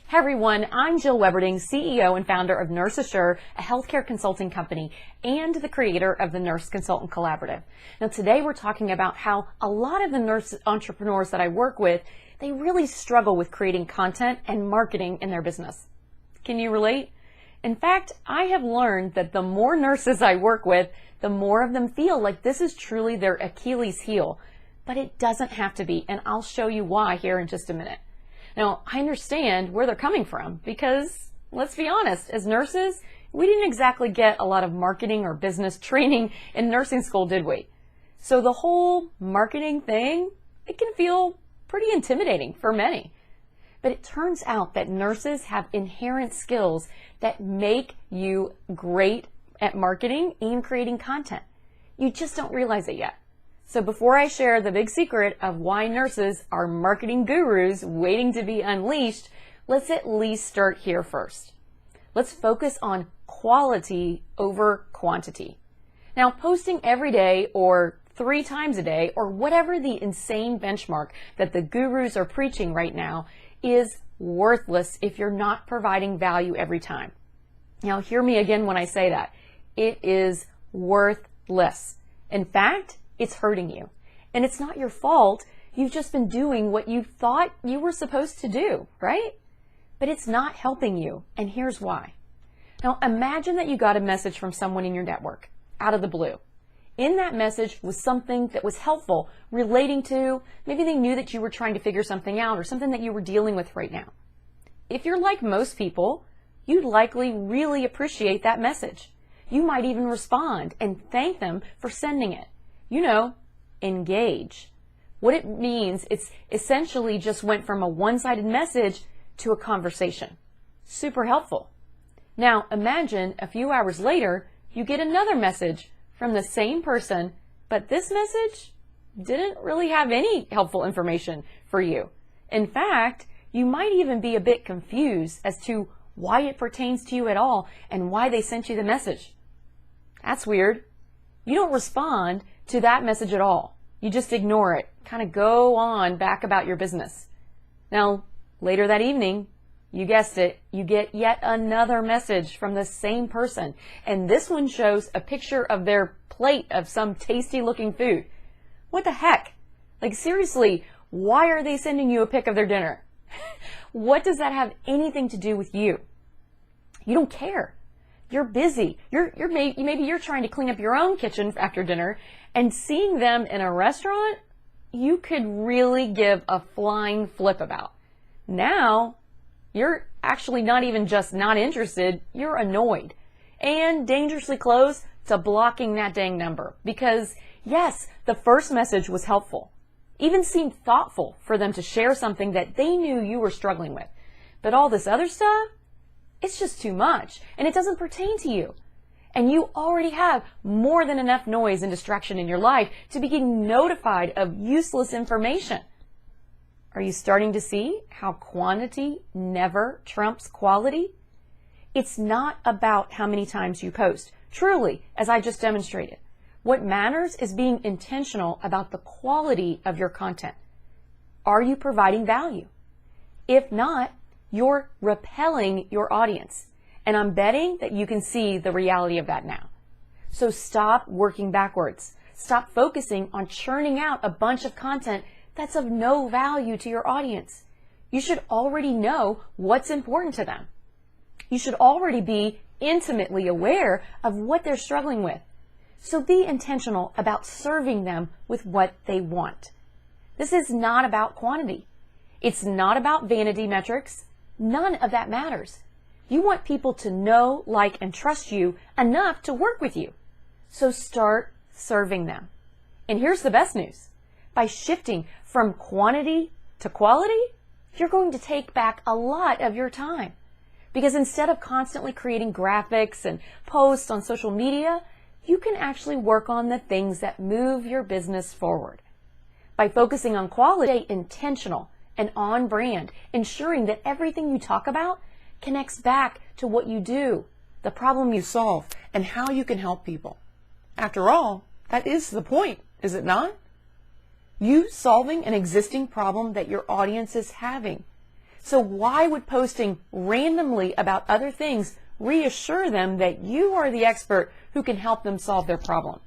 Hey everyone, I'm Jill Weberding, CEO and founder of Nurse Assure, a healthcare consulting company, and the creator of the Nurse Consultant Collaborative. Now today we're talking about how a lot of the nurse entrepreneurs that I work with, they really struggle with creating content and marketing in their business. Can you relate? In fact, I have learned that the more nurses I work with, the more of them feel like this is truly their Achilles heel. But it doesn't have to be, and I'll show you why here in just a minute. Now, I understand where they're coming from because, let's be honest, as nurses, we didn't exactly get a lot of marketing or business training in nursing school, did we? So the whole marketing thing, it can feel pretty intimidating for many. But it turns out that nurses have inherent skills that make you great at marketing and creating content. You just don't realize it yet. So before I share the big secret of why nurses are marketing gurus waiting to be unleashed, let's at least start here first. Let's focus on quality over quantity. Now, posting every day or 3 times a day or whatever the insane benchmark that the gurus are preaching right now is worthless if you're not providing value every time. Now, hear me again when I say that. It is worthless. In fact, it's hurting you. And it's not your fault. You've just been doing what you thought you were supposed to do, right? But it's not helping you. And here's why. Now, imagine that you got a message from someone in your network out of the blue. In that message was something that was helpful, relating to, maybe they knew that you were trying to figure something out or something that you were dealing with right now. If you're like most people, you'd likely really appreciate that message. You might even respond and thank them for sending it. You know, engage. What it means, it's essentially just went from a one-sided message to a conversation. Super helpful. Now, imagine a few hours later, you get another message from the same person, but this message didn't really have any helpful information for you. In fact, you might even be a bit confused as to why it pertains to you at all and why they sent you the message. That's weird. You don't respond to that message at all. You just ignore it. Kind of go on back about your business. Now, later that evening, you guessed it, you get yet another message from the same person. And this one shows a picture of their plate of some tasty looking food. What the heck? Like seriously, why are they sending you a pic of their dinner? What does that have anything to do with you? You don't care. You're busy. Maybe you're trying to clean up your own kitchen after dinner, and seeing them in a restaurant, you could really give a flying flip about. Now, you're actually not even just not interested, you're annoyed and dangerously close to blocking that dang number. Because yes, the first message was helpful, even seemed thoughtful for them to share something that they knew you were struggling with. But all this other stuff, it's just too much, and it doesn't pertain to you. And you already have more than enough noise and distraction in your life to be getting notified of useless information. Are you starting to see how quantity never trumps quality? It's not about how many times you post. Truly, as I just demonstrated. What matters is being intentional about the quality of your content. Are you providing value? If not, you're repelling your audience. And I'm betting that you can see the reality of that now. So stop working backwards. Stop focusing on churning out a bunch of content that's of no value to your audience. You should already know what's important to them. You should already be intimately aware of what they're struggling with. So be intentional about serving them with what they want. This is not about quantity. It's not about vanity metrics. None of that matters. You want people to know, like, and trust you enough to work with you. So start serving them. And here's the best news. By shifting from quantity to quality, you're going to take back a lot of your time. Because instead of constantly creating graphics and posts on social media, you can actually work on the things that move your business forward. By focusing on quality, stay intentional and on brand, ensuring that everything you talk about connects back to what you do, the problem you solve, and how you can help people. After all, that is the point, is it not? You solving an existing problem that your audience is having. So why would posting randomly about other things reassure them that you are the expert who can help them solve their problem?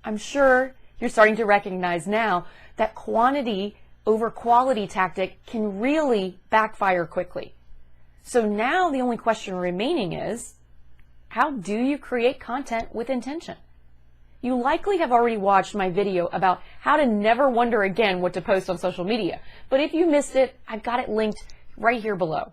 I'm sure you're starting to recognize now that quantity over quality tactic can really backfire quickly. So now the only question remaining is, how do you create content with intention? You likely have already watched my video about how to never wonder again what to post on social media. But if you missed it, I've got it linked right here below.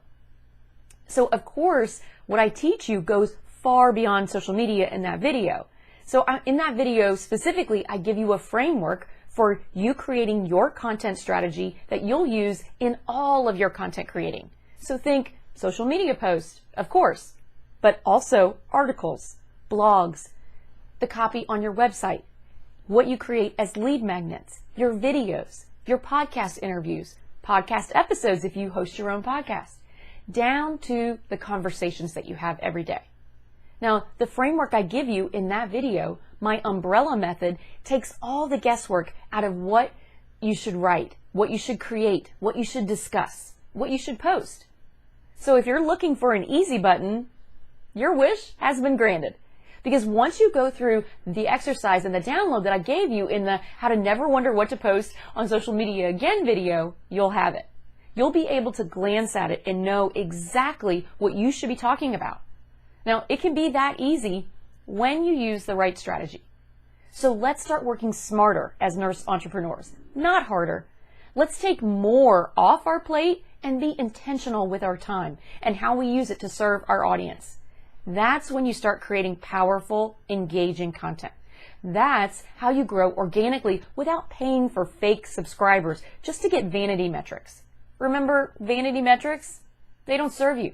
So of course, what I teach you goes far beyond social media in that video. So in that video specifically, I give you a framework for you creating your content strategy that you'll use in all of your content creating. So think social media posts, of course, but also articles, blogs, the copy on your website, what you create as lead magnets, your videos, your podcast interviews, podcast episodes if you host your own podcast, down to the conversations that you have every day. Now, the framework I give you in that video, my umbrella method, takes all the guesswork out of what you should write, what you should create, what you should discuss, what you should post. So if you're looking for an easy button, your wish has been granted. Because once you go through the exercise and the download that I gave you in the How to Never Wonder What to Post on Social Media Again video, you'll have it. You'll be able to glance at it and know exactly what you should be talking about. Now, it can be that easy when you use the right strategy. So let's start working smarter as nurse entrepreneurs, not harder. Let's take more off our plate and be intentional with our time and how we use it to serve our audience. That's when you start creating powerful, engaging content. That's how you grow organically without paying for fake subscribers just to get vanity metrics. Remember, vanity metrics? They don't serve you.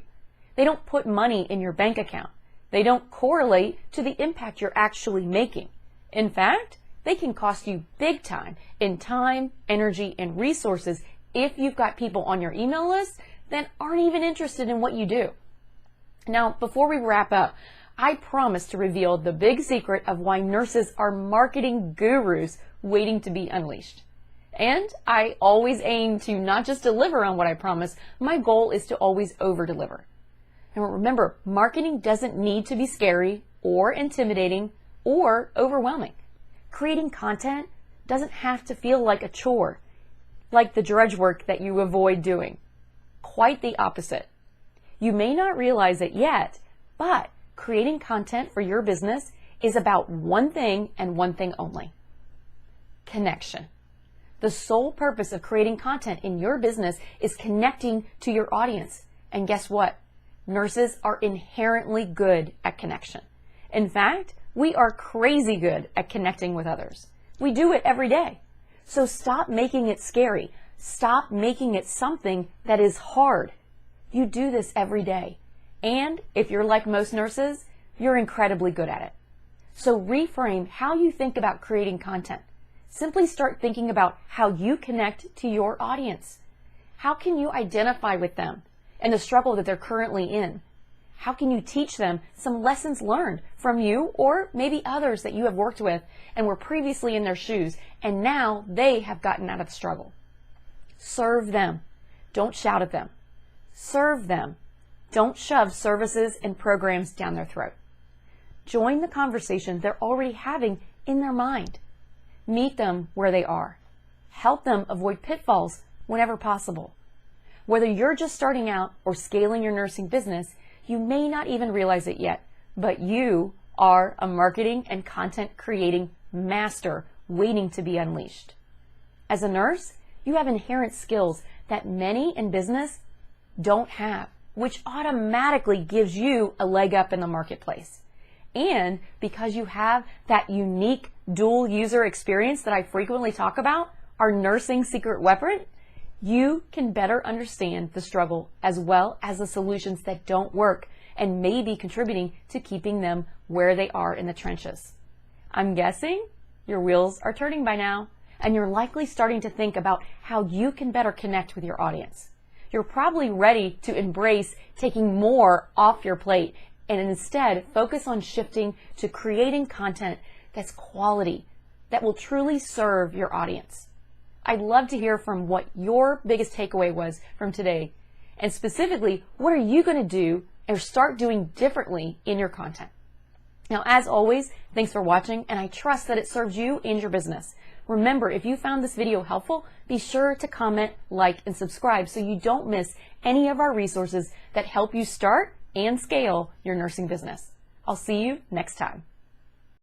They don't put money in your bank account. They don't correlate to the impact you're actually making. In fact, they can cost you big time in time, energy, and resources if you've got people on your email list that aren't even interested in what you do. Now, before we wrap up, I promise to reveal the big secret of why nurses are marketing gurus waiting to be unleashed. And I always aim to not just deliver on what I promise, my goal is to always over-deliver. And remember, marketing doesn't need to be scary or intimidating or overwhelming. Creating content doesn't have to feel like a chore, like the drudge work that you avoid doing. Quite the opposite. You may not realize it yet, but creating content for your business is about one thing and one thing only: connection. The sole purpose of creating content in your business is connecting to your audience. And guess what? Nurses are inherently good at connection. In fact, we are crazy good at connecting with others. We do it every day. So stop making it scary. Stop making it something that is hard. You do this every day. And if you're like most nurses, you're incredibly good at it. So reframe how you think about creating content. Simply start thinking about how you connect to your audience. How can you identify with them and the struggle that they're currently in? How can you teach them some lessons learned from you or maybe others that you have worked with and were previously in their shoes and now they have gotten out of the struggle? Serve them. Don't shout at them. Serve them. Don't shove services and programs down their throat. Join the conversation they're already having in their mind. Meet them where they are. Help them avoid pitfalls whenever possible. Whether you're just starting out or scaling your nursing business, you may not even realize it yet, but you are a marketing and content creating master waiting to be unleashed. As a nurse, you have inherent skills that many in business don't have, which automatically gives you a leg up in the marketplace. And because you have that unique dual user experience that I frequently talk about, our nursing secret weapon, you can better understand the struggle as well as the solutions that don't work and may be contributing to keeping them where they are in the trenches. I'm guessing your wheels are turning by now, and you're likely starting to think about how you can better connect with your audience. You're probably ready to embrace taking more off your plate and instead focus on shifting to creating content that's quality, that will truly serve your audience. I'd love to hear from what your biggest takeaway was from today. And specifically, what are you going to do or start doing differently in your content? Now, as always, thanks for watching, and I trust that it serves you and your business. Remember, if you found this video helpful, be sure to comment, like, and subscribe so you don't miss any of our resources that help you start and scale your nursing business. I'll see you next time.